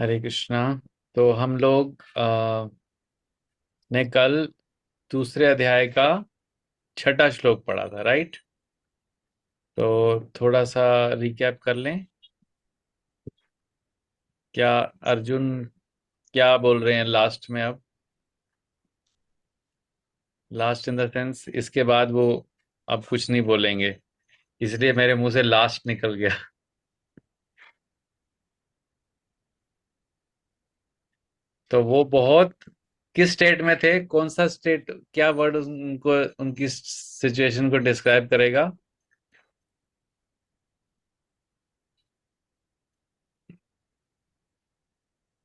हरे कृष्णा। तो हम लोग ने कल दूसरे अध्याय का छठा श्लोक पढ़ा था, राइट? तो थोड़ा सा रिकैप कर लें। क्या अर्जुन क्या बोल रहे हैं लास्ट में? अब लास्ट इन द सेंस इसके बाद वो अब कुछ नहीं बोलेंगे, इसलिए मेरे मुंह से लास्ट निकल गया। तो वो बहुत किस स्टेट में थे? कौन सा स्टेट, क्या वर्ड उनको उनकी सिचुएशन को डिस्क्राइब करेगा?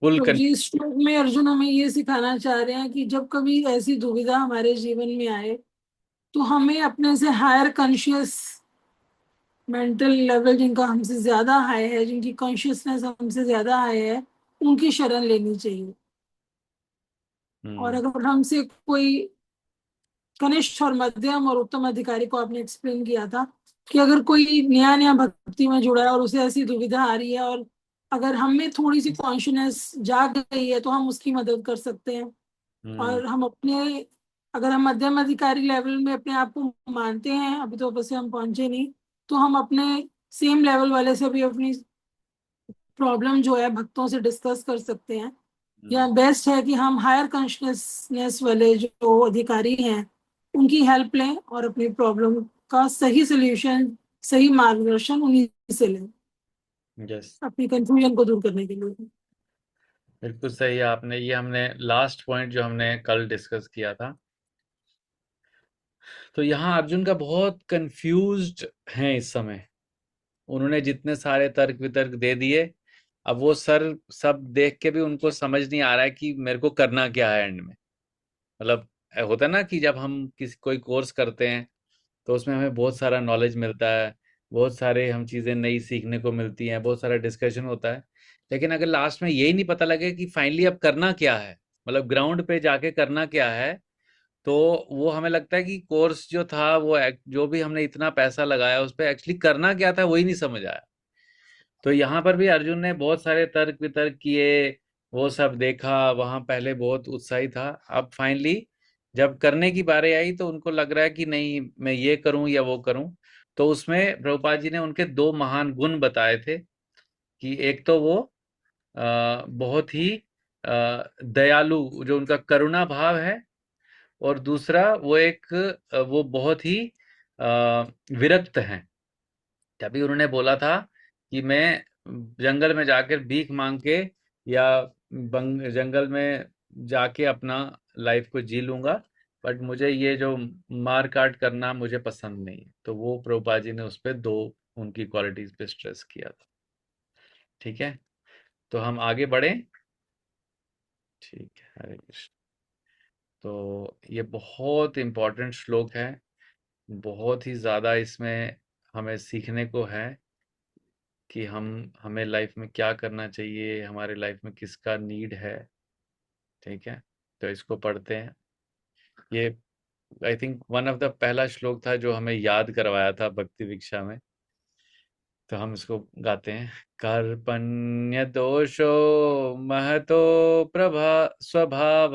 फुल प्रभु जी, इस श्लोक में अर्जुन हमें ये सिखाना चाह रहे हैं कि जब कभी ऐसी दुविधा हमारे जीवन में आए तो हमें अपने से हायर कॉन्शियस मेंटल लेवल, जिनका हमसे ज्यादा हाई है, जिनकी कॉन्शियसनेस हमसे ज्यादा हाई है, उनकी शरण लेनी चाहिए। और कन अगर हमसे कोई कनिष्ठ और मध्यम और उत्तम अधिकारी को आपने एक्सप्लेन किया था कि अगर कोई नया नया भक्ति में जुड़ा है और उसे ऐसी दुविधा आ रही है, और अगर हम में थोड़ी सी कॉन्शियसनेस जाग गई है, तो हम उसकी मदद कर सकते हैं। हम्म। और हम अपने, अगर हम मध्यम अधिकारी लेवल में अपने आप को मानते हैं, अभी तो बस हम पहुंचे नहीं, तो हम अपने सेम लेवल वाले से भी अपनी प्रॉब्लम जो है भक्तों से डिस्कस कर सकते हैं। या हम्म। बेस्ट है कि हम हायर कॉन्शियसनेस वाले जो अधिकारी हैं उनकी हेल्प लें और अपनी प्रॉब्लम का सही सोल्यूशन, सही मार्गदर्शन उन्हीं से लें, यस, अपनी कंफ्यूजन को दूर करने के लिए। बिल्कुल सही है आपने। ये हमने लास्ट पॉइंट जो हमने कल डिस्कस किया था। तो यहाँ अर्जुन का बहुत कंफ्यूज्ड हैं इस समय। उन्होंने जितने सारे तर्क वितर्क दे दिए, अब वो सर सब देख के भी उनको समझ नहीं आ रहा है कि मेरे को करना क्या है एंड में। मतलब होता है ना कि जब हम किसी कोई कोर्स करते हैं तो उसमें हमें बहुत सारा नॉलेज मिलता है, बहुत सारे हम चीज़ें नई सीखने को मिलती हैं, बहुत सारा डिस्कशन होता है। लेकिन अगर लास्ट में यही नहीं पता लगे कि फाइनली अब करना क्या है, मतलब ग्राउंड पे जाके करना क्या है, तो वो हमें लगता है कि कोर्स जो था वो जो भी हमने इतना पैसा लगाया उस पर एक्चुअली करना क्या था वही नहीं समझ आया। तो यहाँ पर भी अर्जुन ने बहुत सारे तर्क वितर्क किए, वो सब देखा, वहां पहले बहुत उत्साही था। अब फाइनली जब करने की बारी आई तो उनको लग रहा है कि नहीं, मैं ये करूं या वो करूं। तो उसमें प्रभुपाद जी ने उनके दो महान गुण बताए थे कि एक तो वो बहुत ही दयालु, जो उनका करुणा भाव है, और दूसरा वो एक वो बहुत ही विरक्त हैं। तभी उन्होंने बोला था कि मैं जंगल में जाकर भीख मांग के या जंगल में जाके अपना लाइफ को जी लूंगा, बट मुझे ये जो मार काट करना मुझे पसंद नहीं है। तो वो प्रभुपाद जी ने उस पे दो उनकी क्वालिटीज पे स्ट्रेस किया था। ठीक है, तो हम आगे बढ़े। ठीक है, हरे कृष्ण। तो ये बहुत इम्पोर्टेंट श्लोक है, बहुत ही ज़्यादा इसमें हमें सीखने को है कि हमें लाइफ में क्या करना चाहिए, हमारे लाइफ में किसका नीड है। ठीक है, तो इसको पढ़ते हैं। ये I think one of the पहला श्लोक था जो हमें याद करवाया था भक्ति विक्षा में। तो हम इसको गाते हैं। कार्पण्य दोषो महतो प्रभा स्वभाव,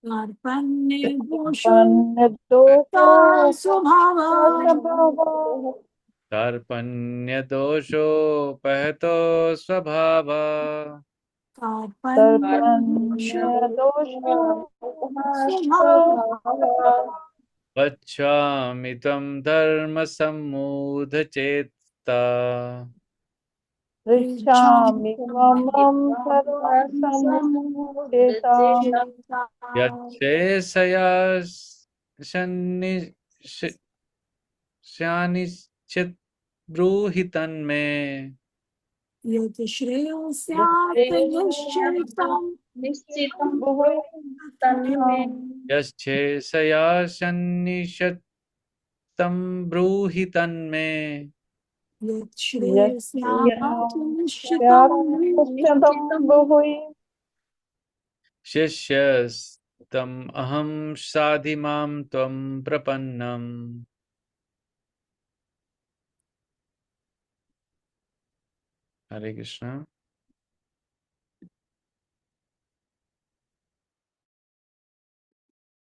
कार्पण्य दोषो वन्यदोषो का स्वभाव, स्वभावः कार्पण्य दोषोपहतो स्वभाव, कार्पण्य दोषो कर्पण्यदोषो स्वभाव, स्वभावः पश्चामि त्वं धर्मसम्मूढचेत्ता, पृच्छामि त्वमं सर्वसम्मुचिताम् यच्छ्रेयसया शन्निश्- स्यानिश्चित् ब्रूहि तन्मे। यत् श्रेयो स्यात् निश्चयितं निश्चितं भुवि तन्मे यच्छ्रेयसया सन्निषत् तं ब्रूहि तन्मे। यत् श्रेयो स्यात् निश्चितं यस्यास्यदं भुवि शिष्यस्तम् अहं साधिमां त्वं प्रपन्नम्। हरे कृष्णा।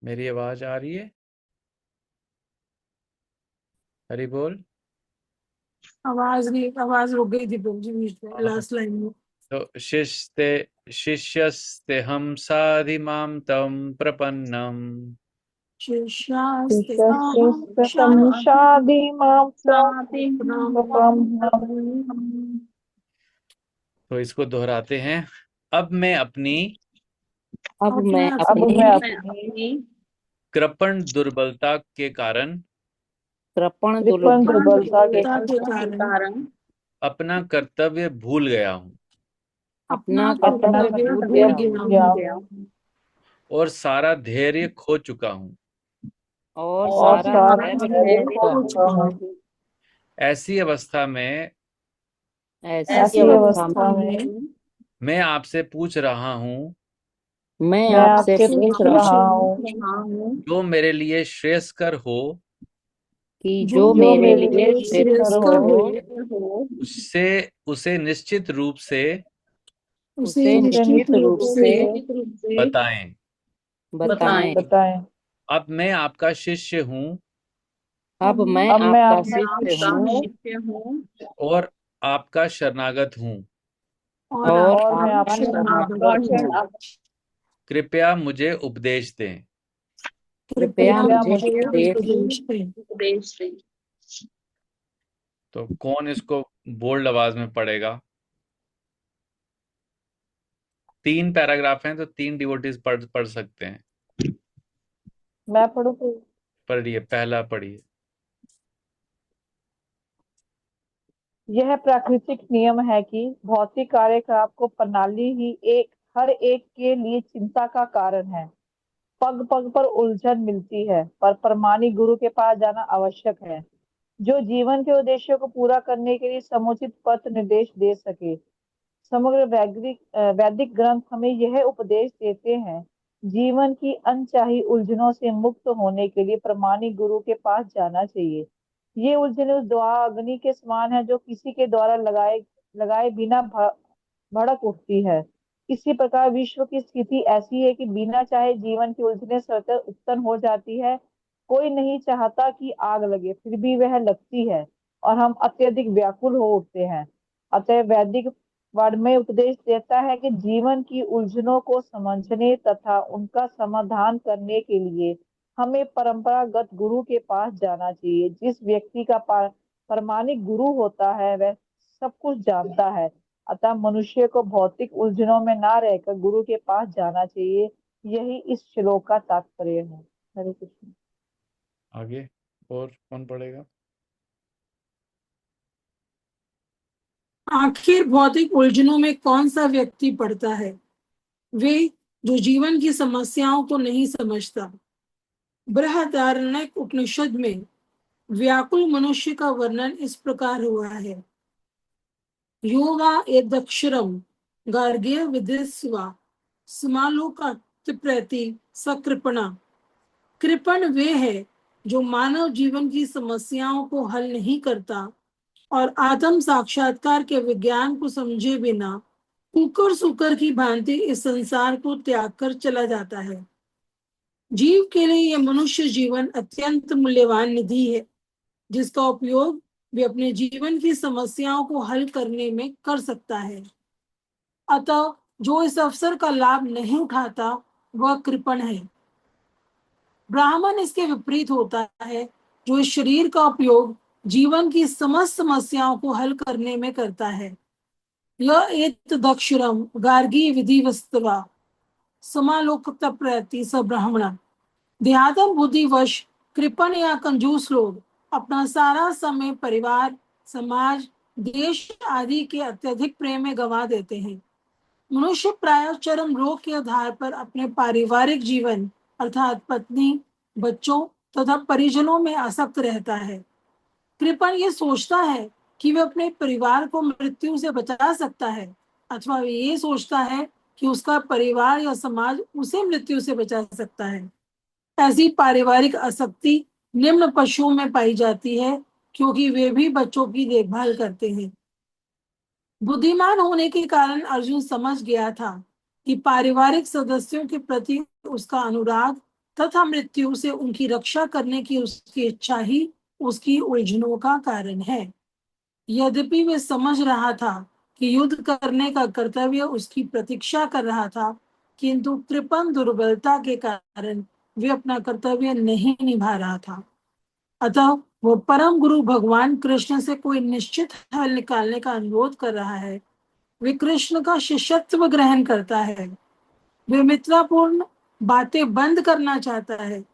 मेरी आवाज आ रही है? हरी बोल। आवाज नहीं, आवाज रुक गई थी जी बीच में, हाँ, लास्ट लाइन में। तो शिष्यस्ते हम साधिमां तम प्रपन्नम शिष्यास्ते शिष्यस्तं शाधिमां प्रपन्नम्। तो इसको दोहराते हैं। अब मैं अपनी अब मैं अब मैं अपनी अपनी कृपण दुर्बलता के कारण कृपण कृपण दुर्बलता के के कारण अपना कर्तव्य भूल गया हूँ अपना अपना कर्तव्य भूल कर्तव्य गया भूल हूँ गया हूँ और सारा धैर्य खो चुका हूँ। और और सारा सारा धैर्य धैर्य खो खो चुका चुका हूँ। हूँ। ऐसी अवस्था में ऐसी ऐसी अवस्था अवस्था में में मैं आपसे पूछ रहा हूँ मैं मैं आपसे आपसे पूछ पूछ रहा रहा हूँ हूँ जो मेरे लिए श्रेयस्कर हो कि जो जो जो मेरे मेरे लिए लिए श्रेष्ठ श्रेयस्कर हो हो उससे उसे निश्चित रूप से उसे उसे निश्चित निश्चित रूप रूप से से बताएं। बताएं। बताएं। अब मैं आपका शिष्य हूँ अब मैं अब मैं आपका आपका शिष्य हूँ शिष्य हूँ और आपका शरणागत हूँ। और और और मैं आपका आपका शरणागत हूँ। कृपया मुझे उपदेश दें। कृपया कृपया मुझे मुझे उपदेश उपदेश दें। तो कौन इसको बोल्ड आवाज में पढ़ेगा? 3 पैराग्राफ हैं तो 3 डिवोटीज पढ़ पढ़ सकते हैं। मैं पढ़ूँ? पढ़िए, पहला पढ़िए। यह प्राकृतिक नियम है कि भौतिक कार्यकलाप को प्रणाली ही हर एक के लिए चिंता का कारण है। पग पग पर उलझन मिलती है, पर परमानी गुरु के पास जाना आवश्यक है, जो जीवन के उद्देश्यों को पूरा करने के लिए समुचित पथ निर्देश दे सके। समग्र वैदिक ग्रंथ हमें यह उपदेश देते हैं, जीवन की अनचाही उलझनों से मुक्त होने के लिए प्रमाणिक गुरु के पास जाना चाहिए। ये उलझने उस दुआ अग्नि के समान है जो किसी के द्वारा लगाए लगाए बिना भड़क उठती है। इसी प्रकार विश्व की स्थिति ऐसी है कि बिना चाहे जीवन की उलझने स्वतः उत्पन्न हो जाती है। कोई नहीं चाहता कि आग लगे, फिर भी वह लगती है और हम अत्यधिक व्याकुल हो उठते हैं। अतः वैदिक वाङ्मय उपदेश देता है कि जीवन की उलझनों को समझने तथा उनका समाधान करने के लिए हमें परंपरागत गुरु के पास जाना चाहिए। जिस व्यक्ति का प्रामाणिक गुरु होता है वह सब कुछ जानता है। अतः मनुष्य को भौतिक उलझनों में ना रहकर गुरु के पास जाना चाहिए। यही इस श्लोक का तात्पर्य है। हरे कृष्ण। आगे और कौन पढ़ेगा? आखिर भौतिक उलझनों में कौन सा व्यक्ति पड़ता है? वे जो जीवन की समस्याओं को नहीं समझता। बृहदारण्यक उपनिषद में व्याकुल मनुष्य का वर्णन इस प्रकार हुआ है। योगा एदक्षरम गार्ग्य विदिस्वा समालोकात्प्रति सकृपणा। कृपण वे है जो मानव जीवन की समस्याओं को हल नहीं करता और आत्म साक्षात्कार के विज्ञान को समझे बिना कुकर सुकर की भांति इस संसार को त्याग कर चला जाता है। जीव के लिए यह मनुष्य जीवन अत्यंत मूल्यवान निधि है, जिसका उपयोग वे अपने जीवन की समस्याओं को हल करने में कर सकता है। अतः जो इस अवसर का लाभ नहीं उठाता वह कृपण है। ब्राह्मण इसके विपरीत होता है, जो इस शरीर का उपयोग जीवन की समस्त समस्याओं को हल करने में करता है। यह एक दक्षरम गार्गी विधि वस्तवा समालोकता प्रति स ब्राह्मण। देहातम बुद्धिवश कृपण या कंजूस लोग अपना सारा समय परिवार, समाज, देश आदि के अत्यधिक प्रेम में गंवा देते हैं। मनुष्य प्राय चरम रोग के आधार पर अपने पारिवारिक जीवन अर्थात पत्नी, बच्चों तथा परिजनों में आसक्त रहता है। कृपण ये सोचता है कि वह अपने परिवार को मृत्यु से बचा सकता है, अथवा वह ये सोचता है कि उसका परिवार या समाज उसे मृत्यु से बचा सकता है। ऐसी पारिवारिक आसक्ति निम्न पशुओं में पाई जाती है, क्योंकि वे भी बच्चों की देखभाल करते हैं। बुद्धिमान होने के कारण अर्जुन समझ गया था कि पारिवारिक सदस्यों के प्रति उसका अनुराग तथा मृत्यु से उनकी रक्षा करने की उसकी इच्छा ही उसकी उलझनों का कारण है। यद्यपि वे समझ रहा था कि युद्ध करने का कर्तव्य उसकी प्रतीक्षा कर रहा था, किंतु कृपण दुर्बलता के कारण वे अपना कर्तव्य नहीं निभा रहा था। अतः वो परम गुरु भगवान कृष्ण से कोई निश्चित हल निकालने का अनुरोध कर रहा है। वे कृष्ण का शिष्यत्व ग्रहण करता है। वे मित्रपूर्ण बातें बंद करना चाहता है।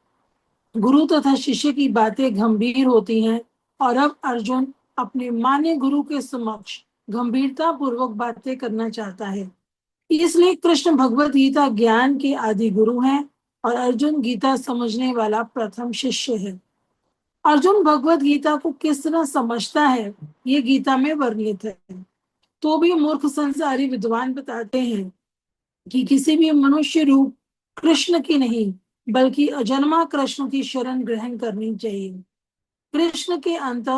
गुरु तथा शिष्य की बातें गंभीर होती हैं और अब अर्जुन अपने मान्य गुरु के समक्ष गंभीरता पूर्वक बातें करना चाहता है। इसलिए कृष्ण भगवत गीता ज्ञान के आदि गुरु हैं और अर्जुन गीता समझने वाला प्रथम शिष्य है। अर्जुन भगवत गीता को किस तरह समझता है, ये गीता में वर्णित है। तो भी मूर्ख संसारी विद्वान बताते हैं कि किसी भी मनुष्य रूप कृष्ण की नहीं, बल्कि अजन्मा कृष्ण की शरण ग्रहण करनी चाहिए। कृष्ण के अंत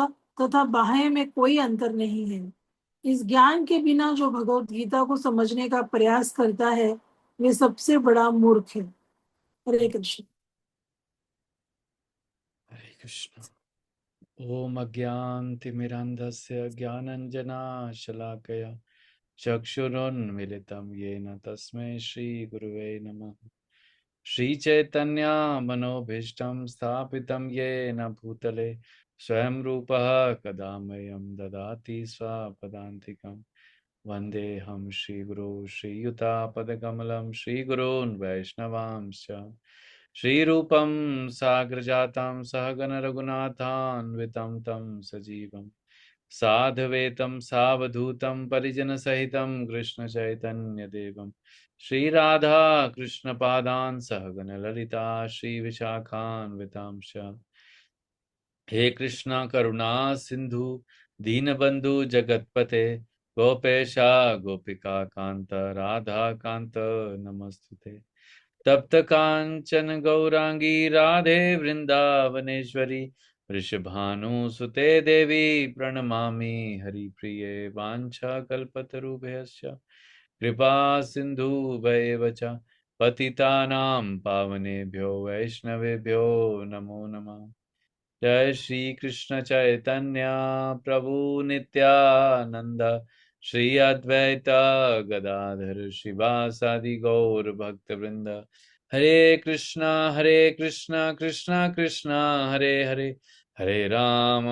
तथा बाह्य में कोई अंतर नहीं है। इस ज्ञान के बिना जो भगवत गीता को समझने का प्रयास करता है, वे सबसे बड़ा मूर्ख है। हरे कृष्ण। हरे कृष्ण। ओम अज्ञानतिमिरान्धस्य ज्ञानाञ्जनाशलाकया चक्षुरुन्मीलितं येन तस्मै श्रीगुरुवे नमः। श्रीचैतन्यमनोभीष्टं स्थापितं येन भूतले स्वयं रूपः कदा मह्यं ददाति स्वपदान्तिकं। वन्देऽहं श्रीगुरो श्रीयुतापदकमलं श्रीगुरून् वैष्णवांश्च श्रीरूपं साग्रजातं सहगण रघुनाथान्वितं तं सजीवं साधवेतं सावधूतं परिजनसहितं कृष्णचैतन्यदेवं श्रीराधा कृष्णपादान् सहगण ललिता श्रीविशाखान्वितांश्च। हे कृष्णा करुणा सिंधु दीनबंधु जगतपते गोपेशा गोपिका कांत राधा कांत नमस्तुते। तप्त कांचन गौरांगी राधे वृंदावनेश्वरी वृषभानुसुते देवी प्रणमामि हरिप्रिये वाञ्छा कल्पतरुभ्यश्च कृपा सिन्धुभ्येव च पतितानां पावनेभ्यो वैष्णवेभ्यो नमो नमः। जय श्री कृष्ण चैतन्य प्रभु नित्यानंद श्री अद्वैत गदाधर शिवासादि गौर भक्त वृंद। हरे कृष्णा कृष्णा कृष्णा हरे हरे हरे राम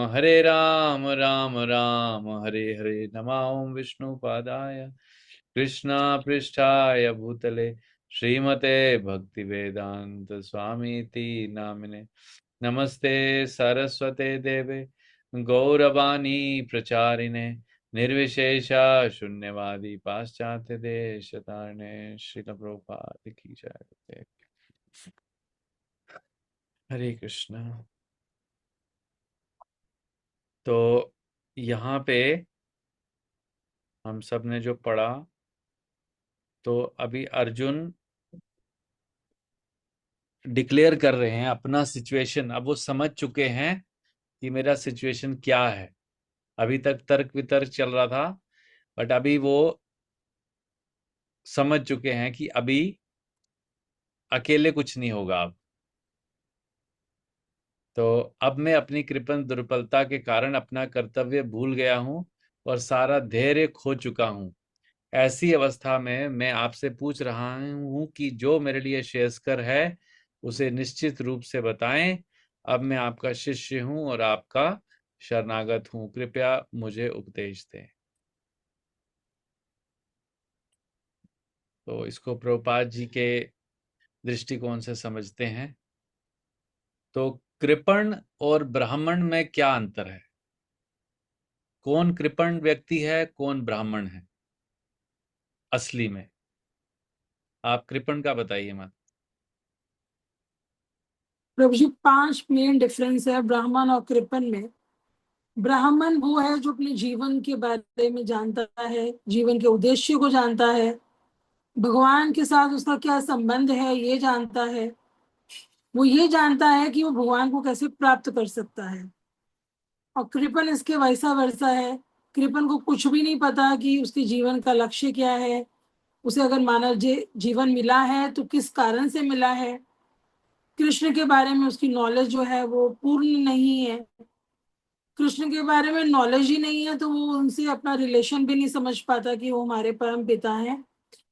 राम राम हरे हरे। नमो विष्णुपादाय कृष्णा पृष्ठाय भूतले श्रीमते भक्ति वेदांत स्वामीति नामिने। नमस्ते सरस्वते देवे गौरवाणी प्रचारिणे निर्विशेषा शून्यवादी पाश्चात्य देश तारणे। श्रील प्रभुपाद की जय। हरे कृष्णा। तो यहाँ पे हम सब ने जो पढ़ा, तो अभी अर्जुन डिक्लेयर कर रहे हैं अपना सिचुएशन। अब वो समझ चुके हैं कि मेरा सिचुएशन क्या है। अभी तक तर्क वितर्क चल रहा था, बट अभी वो समझ चुके हैं कि अभी अकेले कुछ नहीं होगा। अब तो अब मैं अपनी कृपण दुर्बलता के कारण अपना कर्तव्य भूल गया हूं और सारा धैर्य खो चुका हूं। ऐसी अवस्था में मैं आपसे पूछ रहा हूं कि जो मेरे लिए श्रेयस्कर है उसे निश्चित रूप से बताएं। अब मैं आपका शिष्य हूं और आपका शरणागत हूं, कृपया मुझे उपदेश दें। तो इसको प्रभुपाद जी के दृष्टिकोण से समझते हैं। तो कृपण और ब्राह्मण में क्या अंतर है? कौन कृपण व्यक्ति है, कौन ब्राह्मण है असली में? आप कृपण का बताइए मत। प्रभु जी, 5 मेन डिफरेंस है ब्राह्मण और कृपण में। ब्राह्मण वो है जो अपने जीवन के बारे में जानता है, जीवन के उद्देश्य को जानता है, भगवान के साथ उसका क्या संबंध है ये जानता है। वो ये जानता है कि वो भगवान को कैसे प्राप्त कर सकता है। और कृपण इसके वैसा वर्षा है। कृपण को कुछ भी नहीं पता कि उसके जीवन का लक्ष्य क्या है, उसे अगर मानव जीवन मिला है तो किस कारण से मिला है, कृष्ण के बारे में उसकी नॉलेज जो है वो पूर्ण नहीं है, कृष्ण के बारे में नॉलेज ही नहीं है, तो वो उनसे अपना रिलेशन भी नहीं समझ पाता कि वो हमारे परम पिता हैं।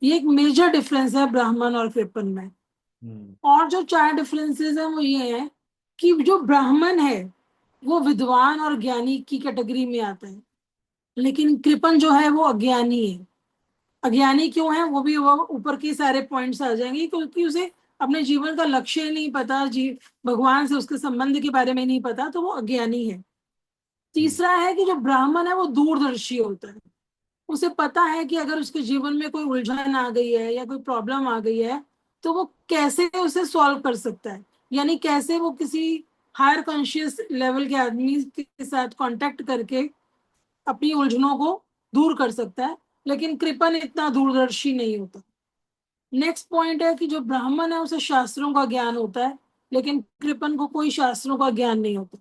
ये एक मेजर डिफरेंस है ब्राह्मण और कृपण में। हम्म। और जो चार डिफरेंसेस हैं वो ये है कि जो ब्राह्मण है वो विद्वान और ज्ञानी की कैटेगरी में आता है, लेकिन कृपण जो है वो अज्ञानी है। अज्ञानी क्यों है, वो ऊपर के सारे पॉइंट्स आ जाएंगे, क्योंकि उसे अपने जीवन का लक्ष्य ही नहीं पता, भगवान से उसके संबंध के बारे में नहीं पता, तो वो अज्ञानी है। हम्म। तीसरा है कि जो ब्राह्मण है वो दूरदर्शी होता है। उसे पता है कि अगर उसके जीवन में कोई उलझन आ गई है या कोई प्रॉब्लम आ गई है तो वो कैसे उसे सॉल्व कर सकता है, यानी कैसे वो किसी हायर कॉन्शियस लेवल के आदमी के साथ कांटेक्ट करके अपनी उलझनों को दूर कर सकता है। लेकिन कृपन इतना दूरदर्शी नहीं होता। नेक्स्ट पॉइंट है कि जो ब्राह्मण है उसे शास्त्रों का ज्ञान होता है, लेकिन कृपन को कोई शास्त्रों का ज्ञान नहीं होता।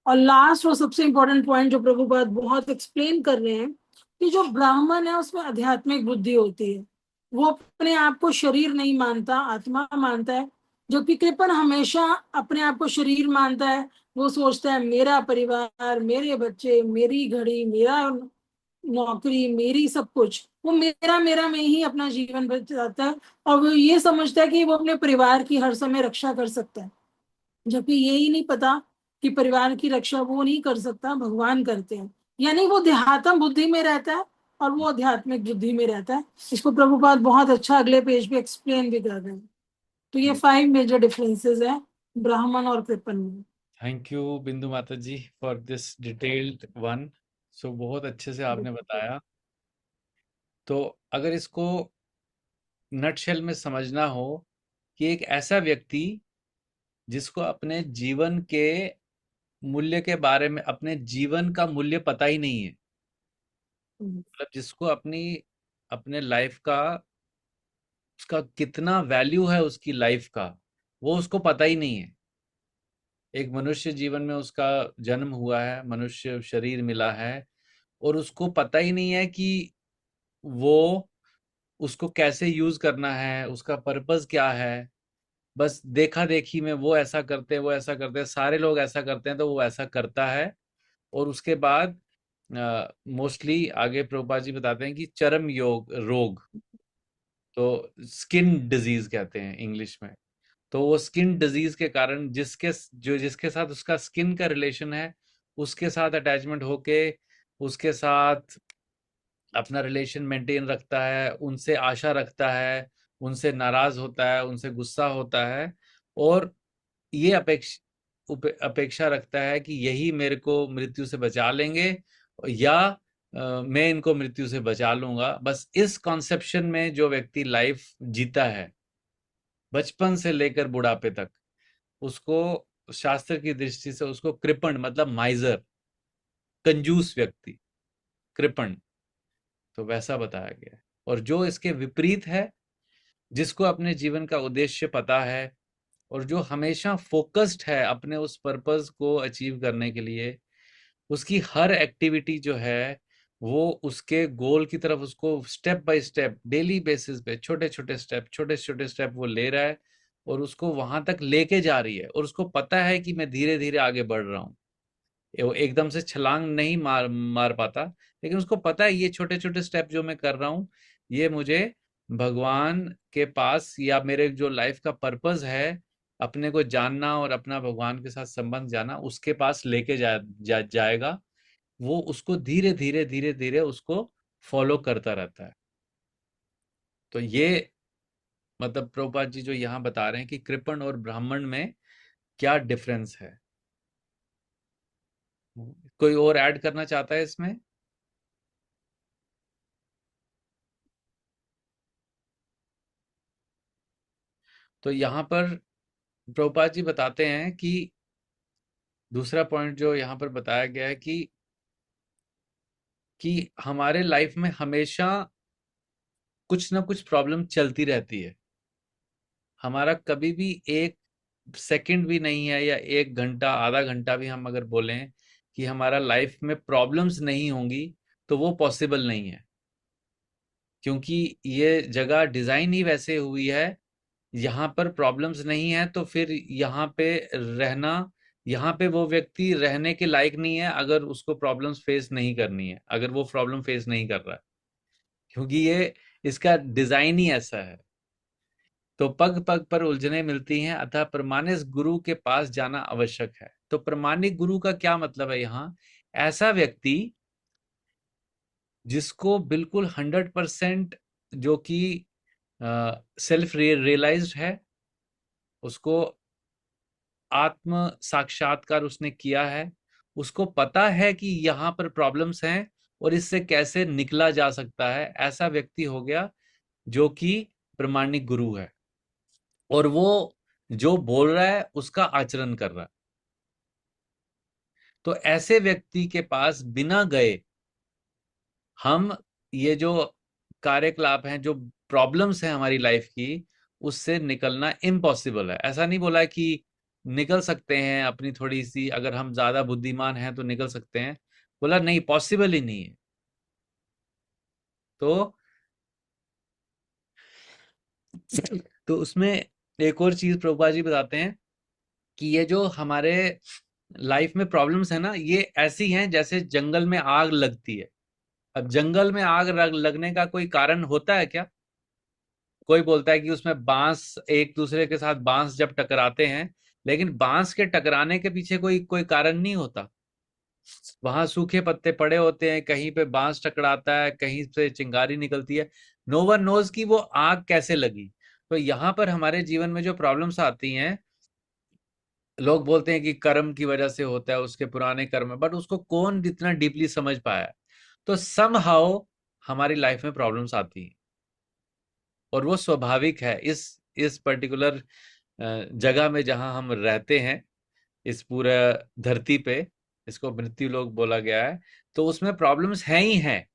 और लास्ट और सबसे इंपॉर्टेंट पॉइंट जो प्रभुपाद बहुत एक्सप्लेन कर रहे हैं कि जो ब्राह्मण है उसमें आध्यात्मिक बुद्धि होती है, वो अपने आप को शरीर नहीं मानता, आत्मा मानता है। जबकि कृपण हमेशा अपने आप को शरीर मानता है। वो सोचता है मेरा परिवार, मेरे बच्चे, मेरी घड़ी, मेरा नौकरी, मेरी सब कुछ, वो मेरा मेरा में ही अपना जीवन बिताता है। और वो ये समझता है कि वो अपने परिवार की हर समय रक्षा कर सकता है, जबकि यही नहीं पता कि परिवार की रक्षा वो नहीं कर सकता, भगवान करते हैं। यानी वो देहात्म बुद्धि में रहता है और वो आध्यात्मिक बुद्धि में रहता है। इसको प्रभुपाद बहुत अच्छा अगले पेज पे एक्सप्लेन भी कर रहे हैं। तो ये 5 मेजर डिफरेंसेस है ब्राह्मण और कृपण में। थैंक यू बिंदु माता जी फॉर दिस डिटेल्ड वन। सो बहुत अच्छे से आपने बताया। तो अगर इसको नटशेल में समझना हो कि एक ऐसा व्यक्ति जिसको अपने जीवन के मूल्य के बारे में, अपने जीवन का मूल्य पता ही नहीं है, मतलब जिसको अपनी अपने लाइफ का, उसका कितना वैल्यू है उसकी लाइफ का, वो उसको पता ही नहीं है। एक मनुष्य जीवन में उसका जन्म हुआ है, मनुष्य शरीर मिला है, और उसको पता ही नहीं है कि वो उसको कैसे यूज करना है, उसका पर्पस क्या है। बस देखा देखी में वो ऐसा करते हैं, वो ऐसा करते हैं, सारे लोग ऐसा करते हैं तो वो ऐसा करता है। और उसके बाद मोस्टली आगे प्रभुपाद जी बताते हैं कि चर्म योग रोग, तो स्किन डिजीज कहते हैं इंग्लिश में। तो वो स्किन डिजीज के कारण जिसके साथ उसका स्किन का रिलेशन है, उसके साथ अटैचमेंट होके उसके साथ अपना रिलेशन मेंटेन रखता है, उनसे आशा रखता है, उनसे नाराज होता है, उनसे गुस्सा होता है, और ये अपेक्षा रखता है कि यही मेरे को मृत्यु से बचा लेंगे, या मैं इनको मृत्यु से बचा लूंगा। बस इस कॉन्सेप्शन में जो व्यक्ति लाइफ जीता है बचपन से लेकर बुढ़ापे तक, उसको शास्त्र की दृष्टि से उसको कृपण, मतलब माइजर, कंजूस व्यक्ति, कृपण, तो वैसा बताया गया है। और जो इसके विपरीत है, जिसको अपने जीवन का उद्देश्य पता है और जो हमेशा फोकस्ड है अपने उस पर्पस को अचीव करने के लिए, उसकी हर एक्टिविटी जो है वो उसके गोल की तरफ, उसको step by step daily basis पे छोटे छोटे स्टेप वो ले रहा है, और उसको वहां तक लेके जा रही है। और उसको पता है कि मैं धीरे धीरे आगे बढ़ रहा हूँ, वो एकदम से छलांग नहीं मार मार पाता, लेकिन उसको पता है ये छोटे छोटे स्टेप जो मैं कर रहा हूँ, ये मुझे भगवान के पास, या मेरे जो लाइफ का पर्पस है, अपने को जानना और अपना भगवान के साथ संबंध जाना, उसके पास लेके जाएगा। वो उसको धीरे धीरे उसको फॉलो करता रहता है। तो ये मतलब प्रभुपाद जी जो यहाँ बता रहे हैं कि कृपण और ब्राह्मण में क्या डिफरेंस है। कोई और ऐड करना चाहता है इसमें? तो यहाँ पर प्रभुपाद जी बताते हैं कि दूसरा पॉइंट जो यहाँ पर बताया गया है कि हमारे लाइफ में हमेशा कुछ ना कुछ प्रॉब्लम चलती रहती है। हमारा कभी भी एक सेकंड भी नहीं है, या एक घंटा, आधा घंटा भी हम अगर बोलें कि हमारा लाइफ में प्रॉब्लम्स नहीं होंगी, तो वो पॉसिबल नहीं है। क्योंकि ये जगह डिजाइन ही वैसे हुई है, यहाँ पर प्रॉब्लम्स नहीं है तो फिर यहाँ पे रहना, यहाँ पे वो व्यक्ति रहने के लायक नहीं है अगर उसको प्रॉब्लम्स फेस नहीं करनी है, अगर वो प्रॉब्लम फेस नहीं कर रहा है, क्योंकि ये इसका डिजाइन ही ऐसा है। तो पग पग पर उलझने मिलती हैं, अतः प्रमाणिक गुरु के पास जाना आवश्यक है। तो प्रमाणिक गुरु का क्या मतलब है यहाँ? ऐसा व्यक्ति जिसको बिल्कुल 100% जो कि सेल्फ रियलाइज्ड है, उसको आत्म साक्षात्कार उसने किया है, उसको पता है कि यहाँ पर प्रॉब्लम्स हैं और इससे कैसे निकला जा सकता है, ऐसा व्यक्ति हो गया जो कि प्रमाणिक गुरु है, और वो जो बोल रहा है उसका आचरण कर रहा है। तो ऐसे व्यक्ति के पास बिना गए हम ये जो कार्यकलाप हैं, जो प्रॉब्लम्स हैं हमारी लाइफ की, उससे निकलना इम्पॉसिबल है। ऐसा नहीं बोला है कि निकल सकते हैं, अपनी थोड़ी सी अगर हम ज्यादा बुद्धिमान हैं तो निकल सकते हैं, बोला नहीं, पॉसिबल ही नहीं है। तो तो उसमें एक और चीज प्रभुपाद जी बताते हैं कि ये जो हमारे लाइफ में प्रॉब्लम्स है ना, ये ऐसी हैं जैसे जंगल में आग लगती है। अब जंगल में आग लगने का कोई कारण होता है क्या? कोई बोलता है कि उसमें बांस एक दूसरे के साथ बांस जब टकराते हैं, लेकिन बांस के टकराने के पीछे कोई कोई कारण नहीं होता। वहां सूखे पत्ते पड़े होते हैं, कहीं पे बांस टकराता है, कहीं से चिंगारी निकलती है। नो वन नोज कि वो आग कैसे लगी। तो यहाँ पर हमारे जीवन में जो प्रॉब्लम्स आती हैं, लोग बोलते हैं कि कर्म की वजह से होता है, उसके पुराने कर्म है, बट उसको कौन इतना डीपली समझ पाया है? तो समहाउ हमारी लाइफ में प्रॉब्लम्स आती हैं, और वो स्वाभाविक है। इस पर्टिकुलर जगह में जहां हम रहते हैं, इस पूरे धरती पे, इसको मृत्यु लोक बोला गया है, तो उसमें प्रॉब्लम्स हैं ही हैं।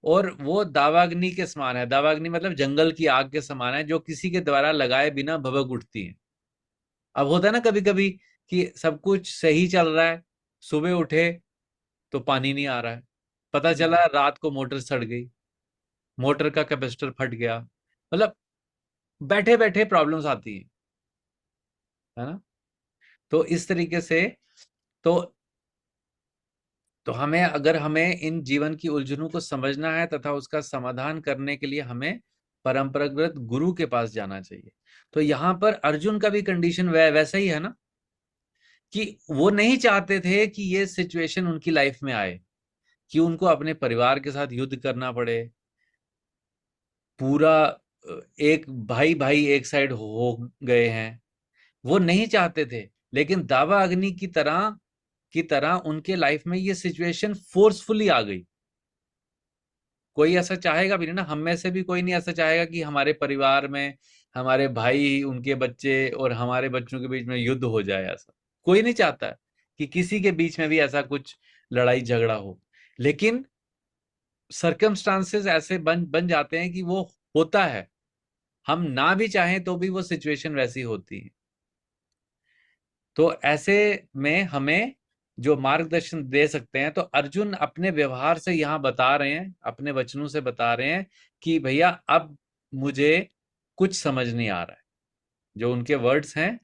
और वो दावाग्नि के समान है। दावाग्नि मतलब जंगल की आग के समान है, जो किसी के द्वारा लगाए बिना भभक उठती है। अब होता है ना कभी कभी कि सब कुछ सही चल रहा है, सुबह उठे तो पानी नहीं आ रहा है, पता चला रात को मोटर सड़ गई, मोटर का कैपेसिटर फट गया, मतलब बैठे बैठे प्रॉब्लम्स आती हैं, है ना? तो इस तरीके से, तो हमें, अगर हमें इन जीवन की उलझनों को समझना है तथा उसका समाधान करने के लिए हमें परंपरागत गुरु के पास जाना चाहिए। तो यहाँ पर अर्जुन का भी कंडीशन वैसा ही है ना, कि वो नहीं चाहते थे कि ये सिचुएशन उनकी लाइफ में आए, कि उनको अपने परिवार के साथ युद्ध करना पड़े, पूरा एक भाई भाई एक साइड हो गए हैं, वो नहीं चाहते थे। लेकिन दावा अग्नि की तरह उनके लाइफ में ये सिचुएशन फोर्सफुली आ गई। कोई ऐसा चाहेगा भी नहीं ना, हम में से भी कोई नहीं ऐसा चाहेगा कि हमारे परिवार में हमारे भाई, उनके बच्चे और हमारे बच्चों के बीच में युद्ध हो जाए। ऐसा कोई नहीं चाहता है कि किसी के बीच में भी ऐसा कुछ लड़ाई झगड़ा हो। लेकिन सर्कमस्टांसेस ऐसे बन बन जाते हैं कि वो होता है, हम ना भी चाहें तो भी वो सिचुएशन वैसी होती है। तो ऐसे में हमें जो मार्गदर्शन दे सकते हैं, तो अर्जुन अपने व्यवहार से यहाँ बता रहे हैं, अपने वचनों से बता रहे हैं कि भैया अब मुझे कुछ समझ नहीं आ रहा है। जो उनके वर्ड्स हैं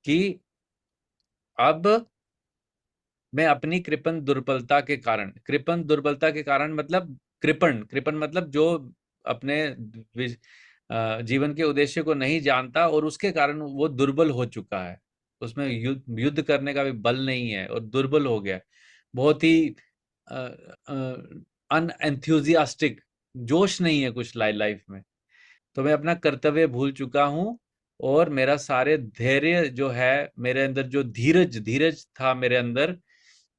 कि अब मैं अपनी कृपण दुर्बलता के कारण, कृपण दुर्बलता के कारण मतलब कृपण, कृपण मतलब जो अपने जीवन के उद्देश्य को नहीं जानता और उसके कारण वो दुर्बल हो चुका है, उसमें युद्ध करने का भी बल नहीं है और दुर्बल हो गया, बहुत ही अनएंथुजियास्टिक, जोश नहीं है कुछ लाइफ में। तो मैं अपना कर्तव्य भूल चुका हूँ, और मेरा सारे धैर्य जो है मेरे अंदर, जो धीरज धीरज था मेरे अंदर,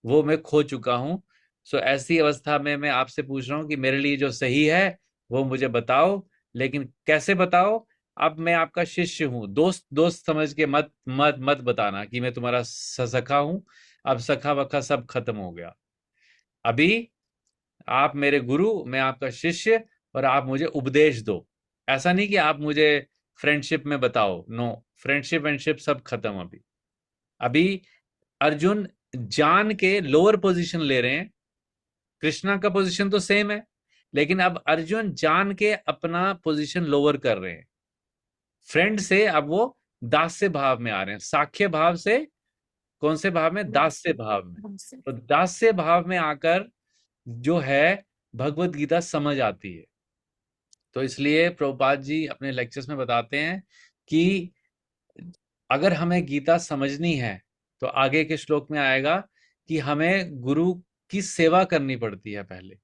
वो मैं खो चुका हूँ। सो ऐसी अवस्था में मैं आपसे पूछ रहा हूँ कि मेरे लिए जो सही है वो मुझे बताओ, लेकिन कैसे बताओ? अब मैं आपका शिष्य हूँ, दोस्त दोस्त समझ के मत मत मत बताना कि मैं तुम्हारा सखा हूँ। अब सखा वखा सब खत्म हो गया। अभी आप मेरे गुरु, मैं आपका शिष्य, और आप मुझे उपदेश दो। ऐसा नहीं कि आप मुझे फ्रेंडशिप में बताओ, नो, फ्रेंडशिप फ्रेंडशिप सब खत्म। अभी अभी अर्जुन जान के लोअर पोजीशन ले रहे हैं। कृष्णा का पोजीशन तो सेम है, लेकिन अब अर्जुन जान के अपना पोजीशन लोअर कर रहे हैं। फ्रेंड से अब वो दास्य भाव में आ रहे हैं, साख्य भाव से कौन से भाव में, दास्य भाव में। तो दास्य भाव में आकर जो है भगवत गीता समझ आती है। तो इसलिए प्रभुपाद जी अपने लेक्चर्स में बताते हैं कि अगर हमें गीता समझनी है तो आगे के श्लोक में आएगा कि हमें गुरु की सेवा करनी पड़ती है पहले।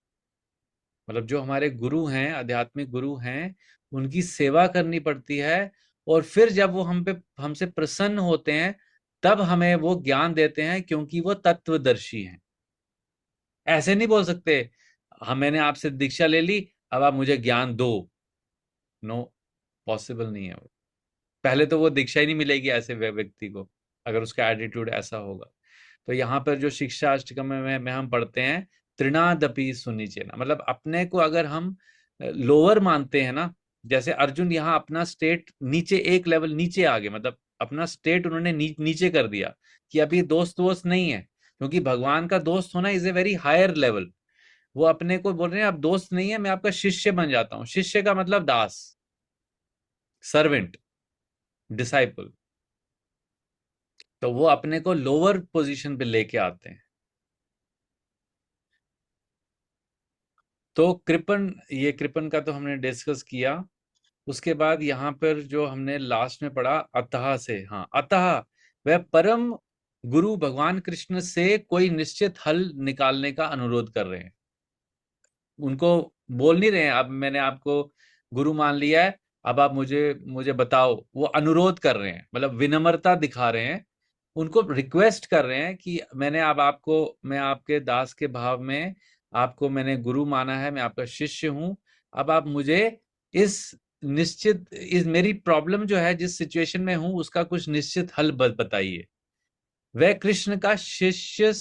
मतलब जो हमारे गुरु हैं, आध्यात्मिक गुरु हैं, उनकी सेवा करनी पड़ती है, और फिर जब वो हमसे प्रसन्न होते हैं तब हमें वो ज्ञान देते हैं, क्योंकि वो तत्वदर्शी हैं। ऐसे नहीं बोल सकते हम मैंने आपसे दीक्षा ले ली, अब आप मुझे ज्ञान दो। नो, पॉसिबल नहीं है वो। पहले तो वो दीक्षा ही नहीं मिलेगी ऐसे व्यक्ति को, अगर उसका एटीट्यूड ऐसा होगा। तो यहाँ पर जो शिक्षा अष्टकम में हम पढ़ते हैं, तृणादपि सुनिचेना, मतलब अपने को अगर हम लोअर मानते हैं ना, जैसे अर्जुन यहाँ अपना स्टेट नीचे, एक लेवल नीचे आ गए, मतलब अपना स्टेट उन्होंने नीचे कर दिया कि अभी दोस्त वोस्त नहीं है, क्योंकि भगवान का दोस्त होना is a very higher level. वो अपने को बोल रहे हैं अब दोस्त नहीं है, मैं आपका शिष्य बन जाता हूँ। शिष्य का मतलब दास, सर्वेंट, डिसाइपल। तो वो अपने को लोअर पोजीशन पे लेके आते हैं। तो कृपन, ये कृपन का तो हमने डिस्कस किया। उसके बाद यहाँ पर जो हमने लास्ट में पढ़ा अतः से, हाँ, अतः वह परम गुरु भगवान कृष्ण से कोई निश्चित हल निकालने का अनुरोध कर रहे हैं। उनको बोल नहीं रहे हैं अब मैंने आपको गुरु मान लिया है, अब आप मुझे मुझे बताओ। वो अनुरोध कर रहे हैं, मतलब विनम्रता दिखा रहे हैं, उनको रिक्वेस्ट कर रहे हैं कि मैंने अब आपको, मैं आपके दास के भाव में आपको मैंने गुरु माना है, मैं आपका शिष्य हूं। अब आप मुझे इस इस मेरी प्रॉब्लम जो है, जिस सिचुएशन में हूं, उसका कुछ निश्चित हल बताइए। वह कृष्ण का शिष्य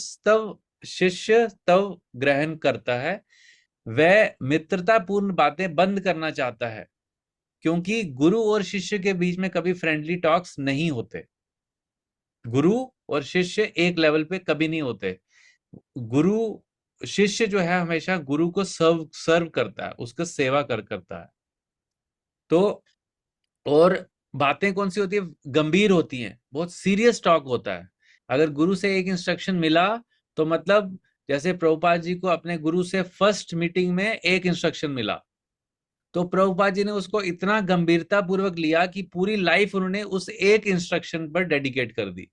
तव ग्रहण करता है, वह मित्रतापूर्ण बातें बंद करना चाहता है, क्योंकि गुरु और शिष्य के बीच में कभी फ्रेंडली टॉक्स नहीं होते। गुरु और शिष्य एक लेवल पे कभी नहीं होते। गुरु, शिष्य जो है हमेशा गुरु को सर्व करता है, उसका सेवा करता है। तो और बातें कौन सी होती है, गंभीर होती हैं, बहुत सीरियस टॉक होता है। अगर गुरु से एक इंस्ट्रक्शन मिला तो मतलब, जैसे प्रभुपाद जी को अपने गुरु से फर्स्ट मीटिंग में एक इंस्ट्रक्शन मिला, तो प्रभुपाद जी ने उसको इतना गंभीरता पूर्वक लिया कि पूरी लाइफ उन्होंने उस एक इंस्ट्रक्शन पर डेडिकेट कर दी।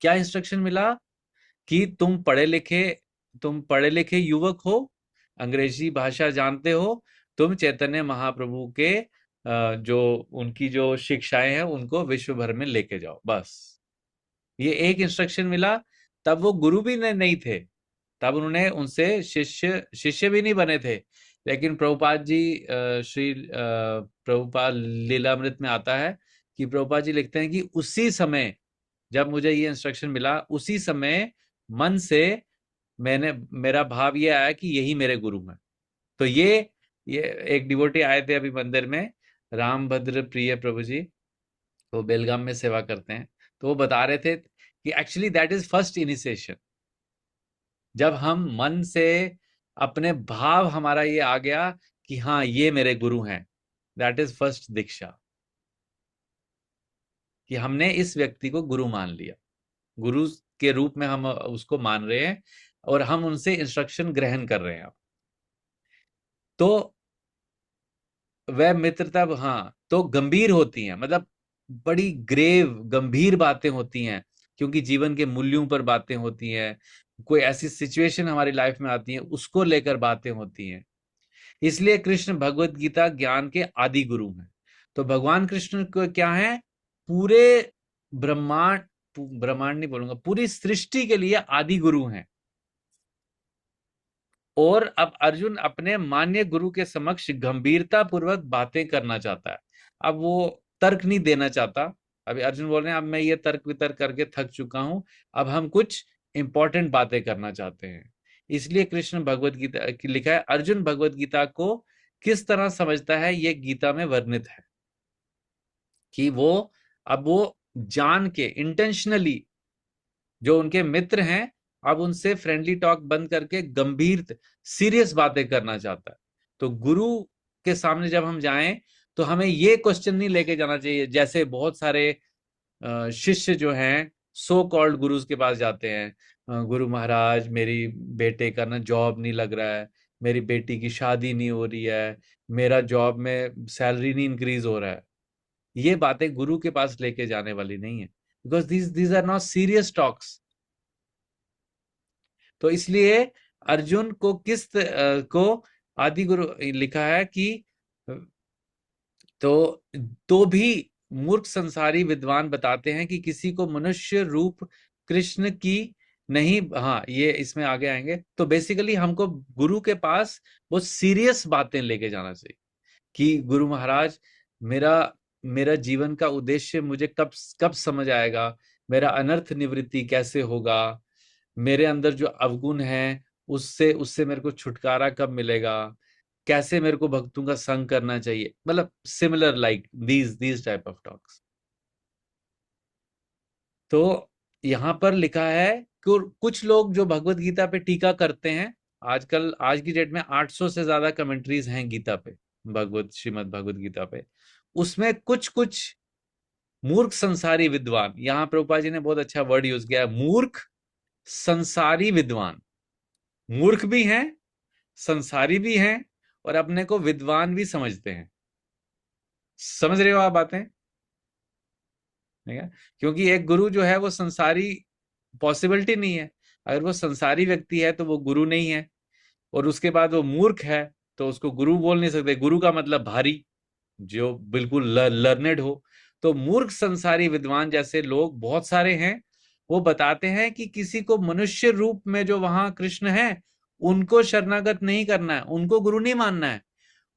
क्या इंस्ट्रक्शन मिला कि तुम पढ़े लिखे युवक हो, अंग्रेजी भाषा जानते हो, तुम चैतन्य महाप्रभु के जो उनकी जो शिक्षाएं हैं उनको विश्व भर में लेके जाओ। बस ये एक इंस्ट्रक्शन मिला। तब वो गुरु भी नहीं थे, तब उन्होंने उनसे शिष्य भी नहीं बने थे। लेकिन प्रभुपाद जी, श्री प्रभुपाद लीलामृत में आता है कि प्रभुपाद जी लिखते हैं कि उसी समय जब मुझे ये इंस्ट्रक्शन मिला, उसी समय मन से मेरा भाव ये आया कि यही मेरे गुरु हैं। तो ये एक डिवोटी आए थे अभी मंदिर में, रामभद्र प्रिय प्रभु जी, वो बेलगाम में सेवा करते हैं। तो वो बता रहे थे कि actually that is first initiation. जब हम मन से अपने भाव, हमारा ये आ गया कि हाँ ये मेरे गुरु हैं, दैट इज फर्स्ट दीक्षा, कि हमने इस व्यक्ति को गुरु मान लिया, गुरु के रूप में हम उसको मान रहे हैं और हम उनसे इंस्ट्रक्शन ग्रहण कर रहे हैं। तो वह मित्रता, हाँ, तो गंभीर होती हैं, मतलब बड़ी ग्रेव गंभीर बातें होती हैं, क्योंकि जीवन के मूल्यों पर बातें होती हैं, कोई ऐसी सिचुएशन हमारी लाइफ में आती है उसको लेकर बातें होती हैं। इसलिए कृष्ण भगवत गीता ज्ञान के आदि गुरु हैं। तो भगवान कृष्ण को क्या है, पूरे ब्रह्मांड, ब्रह्मांड नहीं बोलूंगा, पूरी सृष्टि के लिए आदि गुरु हैं। और अब अर्जुन अपने मान्य गुरु के समक्ष गंभीरता पूर्वक बातें करना चाहता है। अब वो तर्क नहीं देना चाहता। अभी अर्जुन बोल रहे हैं अब मैं ये तर्क वितर्क करके थक चुका हूं, अब हम कुछ इंपॉर्टेंट बातें करना चाहते हैं। इसलिए कृष्ण भगवत गीता की लिखा है, अर्जुन भगवत गीता को किस तरह समझता है ये गीता में वर्णित है, कि वो जान के इंटेंशनली जो उनके मित्र हैं, अब उनसे फ्रेंडली टॉक बंद करके गंभीर सीरियस बातें करना चाहता है। तो गुरु के सामने जब हम जाएं तो हमें ये क्वेश्चन नहीं लेके जाना चाहिए, जैसे बहुत सारे शिष्य जो हैं सो कॉल्ड गुरुज के पास जाते हैं, गुरु महाराज मेरी बेटे का ना जॉब नहीं लग रहा है, मेरी बेटी की शादी नहीं हो रही है, मेरा जॉब में सैलरी नहीं इंक्रीज हो रहा है। ये बातें गुरु के पास लेके जाने वाली नहीं है, because these are not serious talks. तो इसलिए अर्जुन को को आदि गुरु लिखा है कि तो भी मूर्ख संसारी विद्वान बताते हैं कि किसी को मनुष्य रूप कृष्ण की नहीं, हाँ ये इसमें आगे आएंगे। तो बेसिकली हमको गुरु के पास बहुत सीरियस बातें लेके जाना चाहिए कि गुरु महाराज मेरा मेरा जीवन का उद्देश्य मुझे कब कब समझ आएगा, मेरा अनर्थ निवृत्ति कैसे होगा, मेरे अंदर जो अवगुण है उससे उससे मेरे को छुटकारा कब मिलेगा, कैसे मेरे को भक्तों का संग करना चाहिए, मतलब similar like these type of talks. तो यहां पर लिखा है कि कुछ लोग जो भगवत गीता पे टीका करते हैं, आजकल आज की डेट में 800 से ज्यादा कमेंट्रीज हैं गीता पे, श्रीमद् भगवत गीता पे। उसमें कुछ कुछ मूर्ख संसारी विद्वान, यहाँ प्रभुपाद जी ने बहुत अच्छा वर्ड यूज किया है, मूर्ख संसारी विद्वान। मूर्ख भी हैं, संसारी भी हैं, और अपने को विद्वान भी समझते हैं। समझ रहे हो आप बातें? ठीक है, क्योंकि एक गुरु जो है वो संसारी पॉसिबिलिटी नहीं है। अगर वो संसारी व्यक्ति है तो वो गुरु नहीं है, और उसके बाद वो मूर्ख है तो उसको गुरु बोल नहीं सकते। गुरु का मतलब भारी, जो बिल्कुल लर्नेड हो। तो मूर्ख संसारी विद्वान जैसे लोग बहुत सारे हैं, वो बताते हैं कि किसी को मनुष्य रूप में जो वहां कृष्ण है उनको शरणागत नहीं करना है, उनको गुरु नहीं मानना है।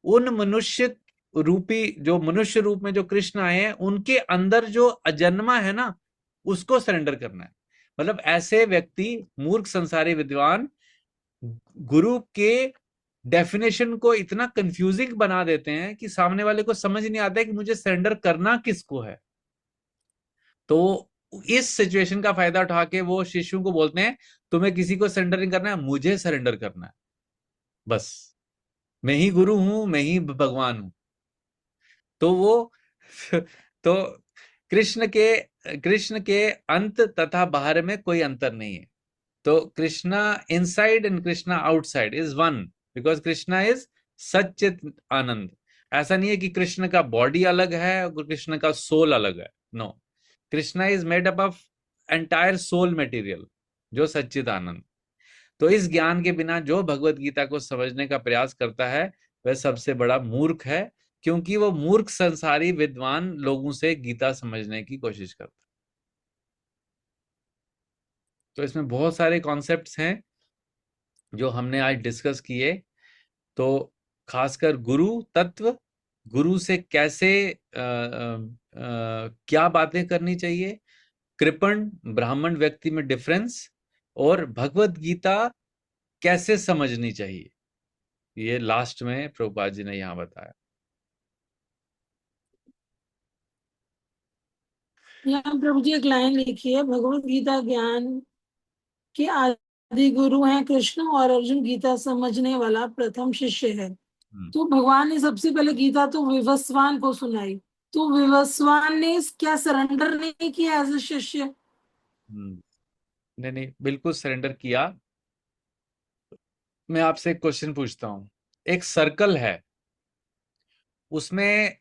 उन मनुष्य रूप में जो कृष्ण आए हैं उनके अंदर जो अजन्मा है ना, उसको सरेंडर करना है। मतलब ऐसे व्यक्ति मूर्ख संसारी विद्वान गुरु के डेफिनेशन को इतना कंफ्यूजिंग बना देते हैं कि सामने वाले को समझ नहीं आता है कि मुझे सरेंडर करना किसको है। तो इस सिचुएशन का फायदा उठा के वो शिष्यों को बोलते हैं तुम्हें किसी को सरेंडर नहीं करना है, मुझे सरेंडर करना है बस। मैं ही गुरु हूं, मैं ही भगवान हूं। तो वो तो कृष्ण के अंत तथा बाहर में कोई अंतर नहीं है। तो Krishna inside and Krishna outside is one, because Krishna is सच्चित आनंद। ऐसा नहीं है कि कृष्ण का बॉडी अलग है और कृष्ण का सोल अलग है, no. Krishna is made up of entire soul material, जो सच्चित आनंद। तो इस ज्ञान के बिना जो भगवत गीता को समझने का प्रयास करता है वह सबसे बड़ा मूर्ख है, क्योंकि वो मूर्ख संसारी विद्वान लोगों से गीता समझने की कोशिश करता है। तो इसमें बहुत सारे कॉन्सेप्ट्स हैं जो हमने आज डिस्कस किए। तो खासकर गुरु तत्व, गुरु से कैसे क्या बातें करनी चाहिए, कृपण ब्राह्मण व्यक्ति में डिफरेंस, और भगवत गीता कैसे समझनी चाहिए, ये लास्ट में प्रभुपाद जी ने यहाँ बताया। यहाँ प्रभु जी एक लाइन लिखी है, भगवत गीता ज्ञान के आदि गुरु हैं कृष्ण और अर्जुन गीता समझने वाला प्रथम शिष्य है। तो भगवान ने सबसे पहले गीता तो विवस्वान को सुनाई, तो विवस्वान ने क्या सरेंडर नहीं किया एज अ शिष्य? नहीं नहीं, बिल्कुल सरेंडर किया। मैं आपसे एक क्वेश्चन पूछता हूं, एक सर्कल है, उसमें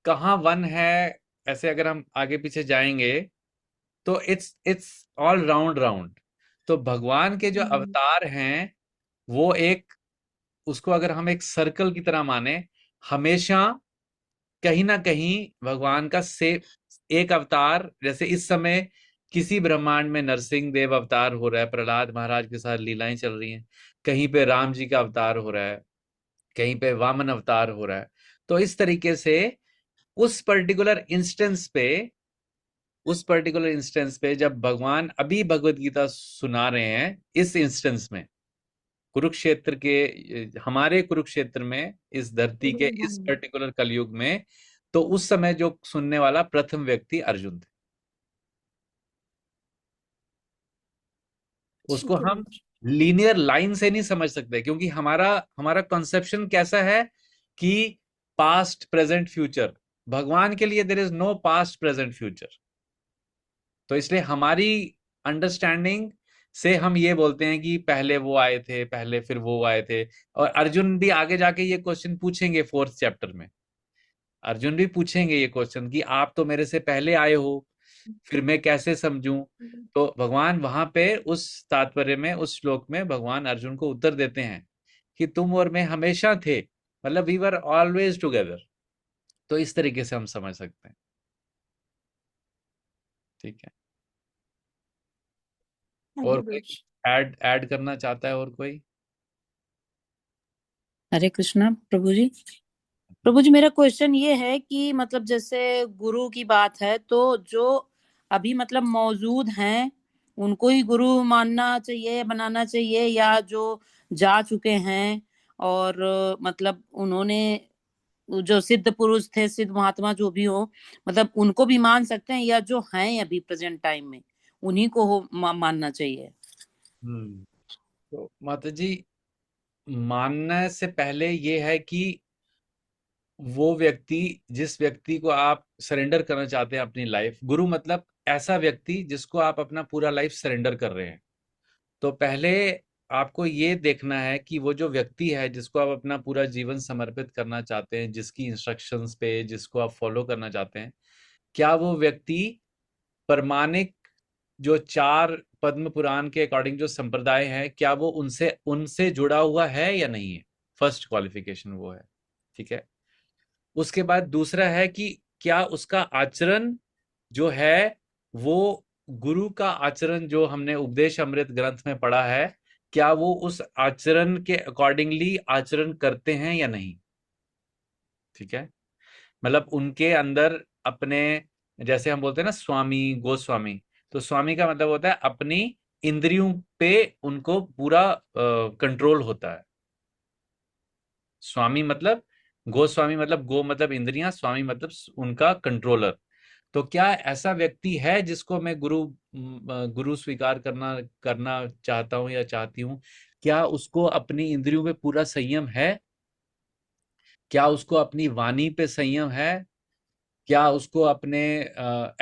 कहाँ वन है? ऐसे अगर हम आगे पीछे जाएंगे तो इट्स ऑल राउंड राउंड। तो भगवान के जो अवतार हैं वो एक, उसको अगर हम एक सर्कल की तरह माने, हमेशा कहीं ना कहीं भगवान का से एक अवतार, जैसे इस समय किसी ब्रह्मांड में नरसिंह देव अवतार हो रहा है, प्रहलाद महाराज के साथ लीलाएं चल रही हैं, कहीं पे राम जी का अवतार हो रहा है, कहीं पे वामन अवतार हो रहा है। तो इस तरीके से उस पर्टिकुलर इंस्टेंस पे जब भगवान अभी भगवत गीता सुना रहे हैं, इस इंस्टेंस में कुरुक्षेत्र के, हमारे कुरुक्षेत्र में, इस धरती के इस पर्टिकुलर कलयुग में, तो उस समय जो सुनने वाला प्रथम व्यक्ति अर्जुन थे। उसको हम लीनियर लाइन से नहीं समझ सकते, क्योंकि हमारा हमारा कंसेप्शन कैसा है कि पास्ट प्रेजेंट फ्यूचर, भगवान के लिए there is no past present future. तो इसलिए हमारी अंडरस्टैंडिंग से हम ये बोलते हैं कि पहले वो आए थे, पहले फिर वो आए थे। और अर्जुन भी आगे जाके ये क्वेश्चन पूछेंगे 4th चैप्टर में। अर्जुन भी पूछेंगे ये क्वेश्चन कि आप तो मेरे से पहले आए हो, फिर मैं कैसे समझूं। तो भगवान वहां पे उस तात्पर्य में, उस श्लोक में भगवान अर्जुन को उत्तर देते हैं कि तुम और मैं हमेशा थे, मतलब वी वर ऑलवेज टुगेदर। तो इस तरीके से हम समझ सकते हैं। ठीक है। थैंक और यू कोई ब्रज। ऐड करना चाहता है? और कोई? हरे कृष्णा प्रभु जी। प्रभु जी, मेरा क्वेश्चन ये है कि मतलब जैसे गुरु की बात है, तो जो अभी मतलब मौजूद हैं उनको ही गुरु मानना चाहिए, बनाना चाहिए, या जो जा चुके हैं और मतलब उन्होंने जो सिद्ध पुरुष थे, सिद्ध महात्मा जो भी हो, मतलब उनको भी मान सकते हैं, या जो हैं अभी प्रेजेंट टाइम में उन्हीं को मानना चाहिए? हम्म। तो माता जी, मानने से पहले ये है कि वो व्यक्ति, जिस व्यक्ति को आप सरेंडर करना चाहते हैं अपनी लाइफ, गुरु मतलब ऐसा व्यक्ति जिसको आप अपना पूरा लाइफ सरेंडर कर रहे हैं। तो पहले आपको ये देखना है कि वो जो व्यक्ति है जिसको आप अपना पूरा जीवन समर्पित करना चाहते हैं, जिसकी इंस्ट्रक्शंस पे जिसको आप फॉलो करना चाहते हैं, क्या वो व्यक्ति प्रमाणिक, जो 4 पद्म पुराण के अकॉर्डिंग जो संप्रदाय है, क्या वो उनसे उनसे जुड़ा हुआ है या नहीं है। फर्स्ट क्वालिफिकेशन वो है। ठीक है। उसके बाद दूसरा है कि क्या उसका आचरण जो है वो गुरु का आचरण, जो हमने उपदेश अमृत ग्रंथ में पढ़ा है, क्या वो उस आचरण के अकॉर्डिंगली आचरण करते हैं या नहीं। ठीक है। मतलब उनके अंदर अपने, जैसे हम बोलते हैं ना स्वामी गोस्वामी, तो स्वामी का मतलब होता है अपनी इंद्रियों पे उनको पूरा कंट्रोल होता है। स्वामी मतलब, गोस्वामी मतलब गो मतलब इंद्रियां, स्वामी मतलब उनका कंट्रोलर। तो क्या ऐसा व्यक्ति है जिसको मैं गुरु स्वीकार करना करना चाहता हूं या चाहती हूं? क्या उसको अपनी इंद्रियों पे पूरा संयम है? क्या उसको अपनी वाणी पे संयम है? क्या उसको अपने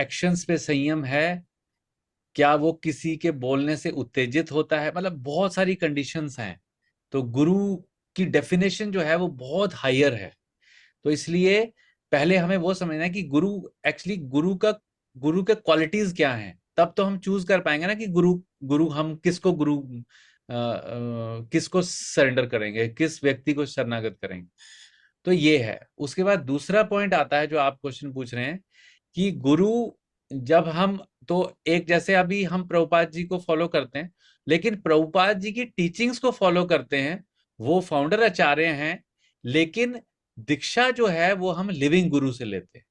एक्शंस पे संयम है? क्या वो किसी के बोलने से उत्तेजित होता है? मतलब बहुत सारी कंडीशंस हैं। तो गुरु की डेफिनेशन जो है वो बहुत हायर है। तो इसलिए पहले हमें वो समझना है कि गुरु, एक्चुअली गुरु के क्वालिटीज क्या हैं, तब तो हम चूज कर पाएंगे ना कि गुरु गुरु हम किसको किसको सरेंडर करेंगे, किस व्यक्ति को शरणागत करेंगे। तो ये है। उसके बाद दूसरा पॉइंट आता है जो आप क्वेश्चन पूछ रहे हैं कि गुरु, जब हम, तो एक जैसे अभी हम प्रभुपाद जी को फॉलो करते हैं, लेकिन प्रभुपाद जी की टीचिंग्स को फॉलो करते हैं, वो फाउंडर आचार्य हैं, लेकिन दीक्षा जो है वो हम लिविंग गुरु से लेते हैं।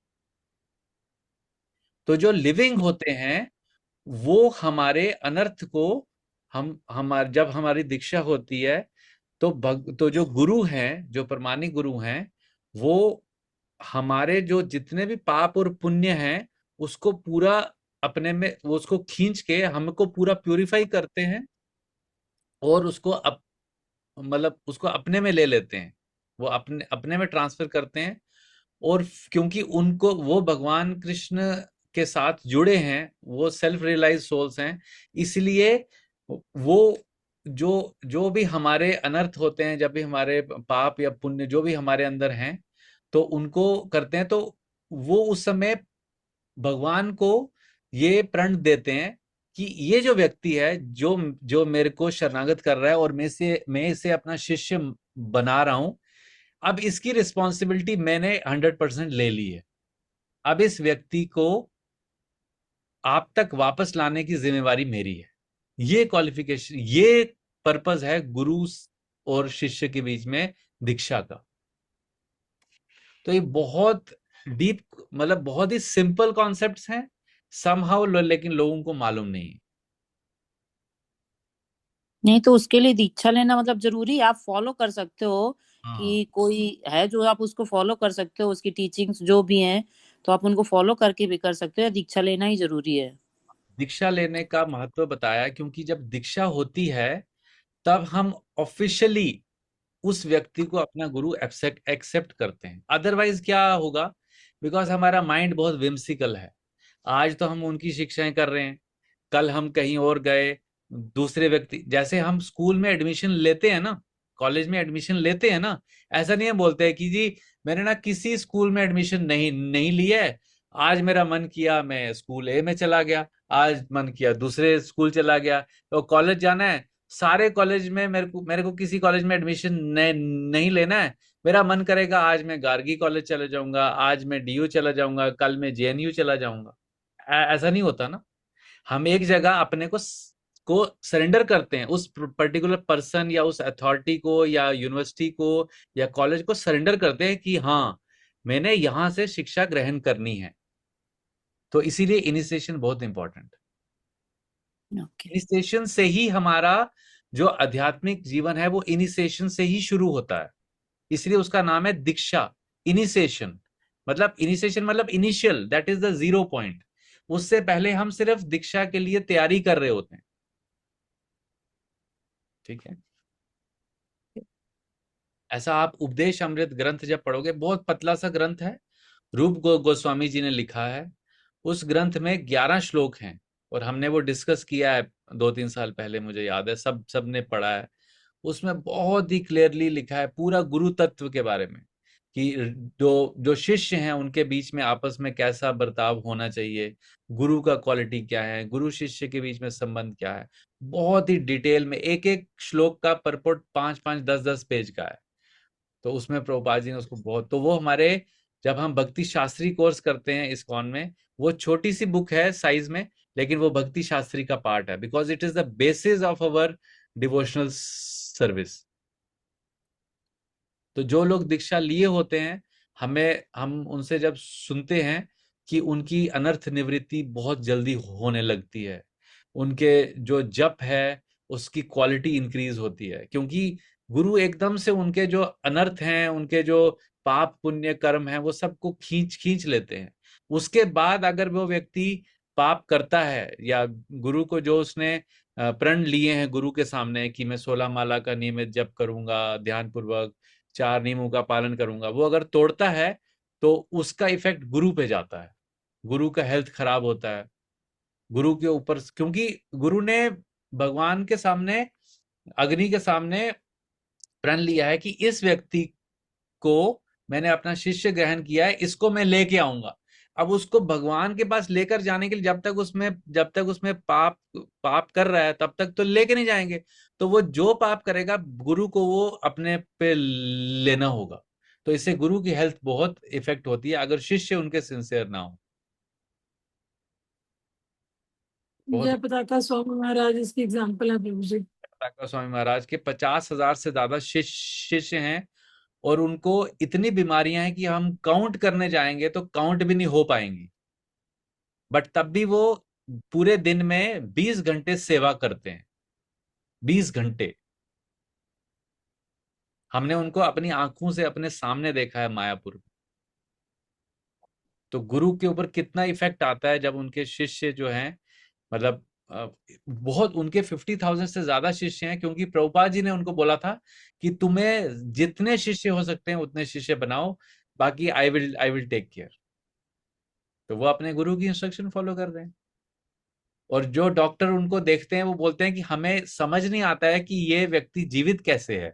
तो जो लिविंग होते हैं वो हमारे अनर्थ को, हम हमारे जब हमारी दीक्षा होती है, तो जो गुरु हैं, जो प्रमाणिक गुरु हैं, वो हमारे जो जितने भी पाप और पुण्य हैं उसको पूरा अपने में, वो उसको खींच के हमको पूरा प्यूरिफाई करते हैं और उसको मतलब उसको अपने में ले लेते हैं, वो अपने अपने में ट्रांसफर करते हैं। और क्योंकि उनको वो भगवान कृष्ण के साथ जुड़े हैं, वो सेल्फ रियलाइज सोल्स हैं, इसलिए वो जो जो भी हमारे अनर्थ होते हैं, जब भी हमारे पाप या पुण्य जो भी हमारे अंदर हैं, तो उनको करते हैं, तो वो उस समय भगवान को ये प्रण देते हैं कि ये जो व्यक्ति है, जो जो मेरे को शरणागत कर रहा है और मैं इसे अपना शिष्य बना रहा हूं, अब इसकी रिस्पॉन्सिबिलिटी मैंने 100% ले ली है। अब इस व्यक्ति को आप तक वापस लाने की जिम्मेवारी मेरी है। ये क्वालिफिकेशन, ये पर्पस है गुरु और शिष्य के बीच में दीक्षा का। तो ये बहुत डीप, मतलब बहुत ही सिंपल कॉन्सेप्ट्स हैं समहाउ, लेकिन लोगों को मालूम नहीं है। नहीं तो उसके लिए दीक्षा लेना मतलब जरूरी है? आप फॉलो कर सकते हो हाँ। कि कोई है जो आप उसको फॉलो कर सकते हो, उसकी टीचिंग्स जो भी हैं, तो आप उनको फॉलो करके भी कर सकते हो, या दीक्षा लेना ही जरूरी है? दीक्षा लेने का महत्व बताया क्योंकि जब दीक्षा होती है तब हम ऑफिशियली उस व्यक्ति को अपना गुरु एक्सेप्ट करते हैं। अदरवाइज क्या होगा, बिकॉज हमारा माइंड बहुत विम्सिकल है। आज तो हम उनकी शिक्षाएं कर रहे हैं, कल हम कहीं और गए, दूसरे व्यक्ति, जैसे हम स्कूल में एडमिशन लेते हैं ना, कॉलेज में एडमिशन लेते हैं ना, ऐसा नहीं है बोलते हैं कि जी मैंने ना किसी स्कूल में एडमिशन नहीं नहीं लिया है, आज मेरा मन किया मैं स्कूल ए में चला गया, आज मन किया दूसरे स्कूल चला गया। तो कॉलेज जाना है, सारे कॉलेज में मेरे को किसी कॉलेज में एडमिशन नहीं लेना है, मेरा मन करेगा आज मैं गार्गी कॉलेज चला जाऊंगा, आज मैं डीयू चला जाऊंगा, कल मैं जेएनयू चला जाऊंगा। ऐसा नहीं होता ना। हम एक जगह अपने को सरेंडर करते हैं, उस पर्टिकुलर पर्सन या उस अथॉरिटी को या यूनिवर्सिटी को या कॉलेज को सरेंडर करते हैं कि हाँ मैंने यहां से शिक्षा ग्रहण करनी है। तो इसीलिए इनिशिएशन बहुत इंपॉर्टेंट। ओके। इनिशिएशन से ही हमारा जो आध्यात्मिक जीवन है वो इनिशिएशन से ही शुरू होता है, इसलिए उसका नाम है दीक्षा। इनिशिएशन मतलब initial, that is the 0 point. उससे पहले हम सिर्फ दीक्षा के लिए तैयारी कर रहे होते हैं। ठीक है। ऐसा आप उपदेश अमृत ग्रंथ जब पढ़ोगे, बहुत पतला सा ग्रंथ है, रूप गोस्वामी जी ने लिखा है। उस ग्रंथ में 11 श्लोक हैं, और हमने वो डिस्कस किया है 2-3 साल पहले, मुझे याद है, सब ने पढ़ा है। उसमें बहुत ही क्लियरली लिखा है पूरा गुरु तत्व के बारे में, कि जो जो शिष्य हैं उनके बीच में आपस में कैसा बर्ताव होना चाहिए, गुरु का क्वालिटी क्या है, गुरु शिष्य के बीच में संबंध क्या है। बहुत ही डिटेल में, एक एक श्लोक का परपोर्ट 5-5, 10-10 पेज का है। तो उसमें प्रभुपाद जी ने उसको बहुत, तो वो हमारे, जब हम भक्ति शास्त्री कोर्स करते हैं इस्कॉन में, वो छोटी सी बुक है साइज में, लेकिन वो भक्ति शास्त्री का पार्ट है, because it is the basis of our devotional service. तो जो लोग दीक्षा लिए होते हैं, हम उनसे जब सुनते हैं कि उनकी अनर्थ निवृत्ति बहुत जल्दी होने लगती है, उनके जो जप है उसकी क्वालिटी इंक्रीज होती है, क्योंकि गुरु एकदम से उनके जो अनर्थ हैं, उनके जो पाप पुण्य कर्म हैं, वो सबको खींच खींच लेते हैं। उसके बाद अगर वो व्यक्ति पाप करता है, या गुरु को जो उसने प्रण लिए हैं गुरु के सामने कि मैं 16 माला का नियमित जप करूंगा, ध्यान पूर्वक 4 नियमों का पालन करूंगा, वो अगर तोड़ता है तो उसका इफेक्ट गुरु पे जाता है, गुरु का हेल्थ खराब होता है गुरु के ऊपर, क्योंकि गुरु ने भगवान के सामने, अग्नि के सामने प्रण लिया है कि इस व्यक्ति को मैंने अपना शिष्य ग्रहण किया है, इसको मैं लेके आऊंगा। अब उसको भगवान के पास लेकर जाने के लिए जब तक उसमें पाप पाप कर रहा है तब तक तो लेके नहीं जाएंगे। तो वो जो पाप करेगा गुरु को वो अपने पे लेना होगा। तो इससे गुरु की हेल्थ बहुत इफेक्ट होती है अगर शिष्य उनके सिंसियर ना हो। बहुत। जय पताका स्वामी महाराज इसकी एग्जाम्पल है प्रभु जी। काका स्वामी महाराज के 50,000 से ज्यादा शिष्य हैं, और उनको इतनी बीमारियां हैं कि हम काउंट करने जाएंगे तो काउंट भी नहीं हो पाएंगी, बट तब भी वो पूरे दिन में 20 घंटे सेवा करते हैं। 20 घंटे। हमने उनको अपनी आंखों से अपने सामने देखा है मायापुर में। तो गुरु के ऊपर कितना इफेक्ट आता है जब उनके शिष्य जो हैं, मतलब बहुत, उनके 50,000 से ज्यादा शिष्य हैं, क्योंकि प्रभुपाद जी ने उनको बोला था कि तुम्हें जितने शिष्य हो सकते हैं उतने शिष्य बनाओ, बाकी आई विल टेक केयर। तो वो अपने गुरु की इंस्ट्रक्शन फॉलो कर रहे हैं। और जो डॉक्टर उनको देखते हैं वो बोलते हैं कि हमें समझ नहीं आता है कि ये व्यक्ति जीवित कैसे है।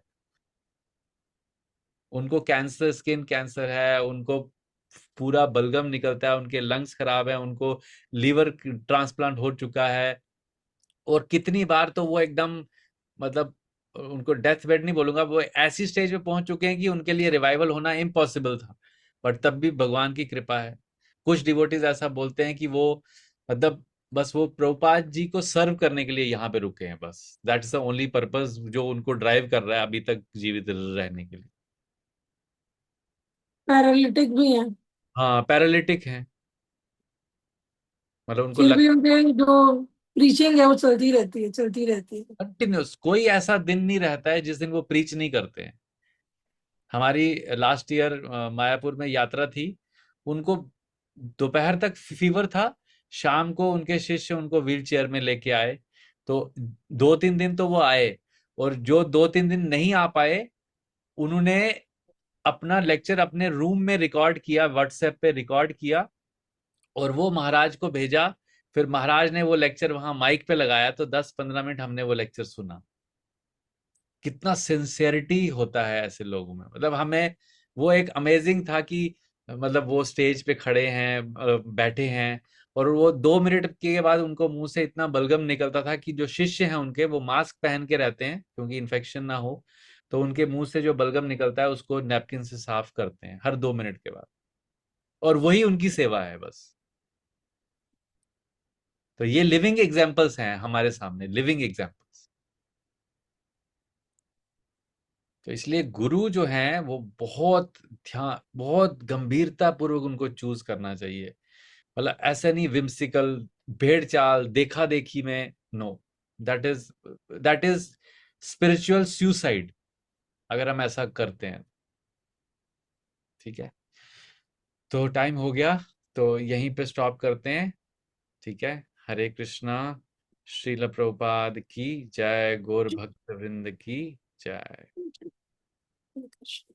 उनको कैंसर, स्किन कैंसर है, उनको पूरा बलगम निकलता है, उनके लंग्स खराब है, उनको लीवर ट्रांसप्लांट हो चुका है, और कितनी बार तो वो एकदम, मतलब उनको डेथ बेड नहीं बोलूंगा, वो ऐसी स्टेज पे पहुंच चुके हैं कि उनके लिए रिवाइवल होना इम्पॉसिबल था, बट तब भी भगवान की कृपा है। कुछ डिवोटीज ऐसा बोलते हैं कि वो, मतलब बस वो प्रभुपाद जी को सर्व करने के लिए यहाँ पे रुके हैं, बस that is the only purpose जो उनको ड्राइव कर रहा है अभी तक जीवित रहने के लिए। पैरालिटिक भी है, हाँ, पैरालिटिक है, मतलब उनको फिर लग भी उनके जो प्रीचिंग है वो चलती रहती है, चलती रहती है। कंटिन्यूस, कोई ऐसा दिन नहीं रहता है जिस दिन वो प्रीच नहीं करते हैं। हमारी लास्ट ईयर मायापुर में यात्रा थी, उनको दोपहर तक फीवर था, शाम को उनके शिष्य उनको व्हील चेयर में लेके आए। तो 2-3 दिन तो वो आए, और जो 2-3 दिन नहीं आ पाए उन्होंने अपना लेक्चर अपने रूम में रिकॉर्ड किया, व्हाट्सएप पे रिकॉर्ड किया और वो महाराज को भेजा। फिर महाराज ने वो लेक्चर वहां माइक पे लगाया, तो 10-15 मिनट हमने वो लेक्चर सुना। कितना सिंसियरिटी होता है ऐसे लोगों में, मतलब हमें वो एक अमेजिंग था कि मतलब वो स्टेज पे खड़े हैं, बैठे हैं, और वो 2 मिनट के बाद उनको मुंह से इतना बलगम निकलता था कि जो शिष्य हैं उनके, वो मास्क पहन के रहते हैं क्योंकि इन्फेक्शन ना हो, तो उनके मुंह से जो बलगम निकलता है उसको नैपकिन से साफ करते हैं हर 2 मिनट के बाद, और वही उनकी सेवा है बस। तो ये लिविंग एग्जाम्पल्स हैं हमारे सामने, लिविंग एग्जाम्पल्स। तो इसलिए गुरु जो हैं वो बहुत ध्यान, बहुत गंभीरता पूर्वक उनको चूज करना चाहिए। मतलब ऐसे नहीं विम्सिकल, भेड़ चाल, देखा देखी में, no, that is spiritual suicide अगर हम ऐसा करते हैं। ठीक है, तो टाइम हो गया, तो यहीं पे स्टॉप करते हैं। ठीक है, हरे कृष्णा। श्रील प्रभुपाद की जय, गौर भक्त वृंद की जय।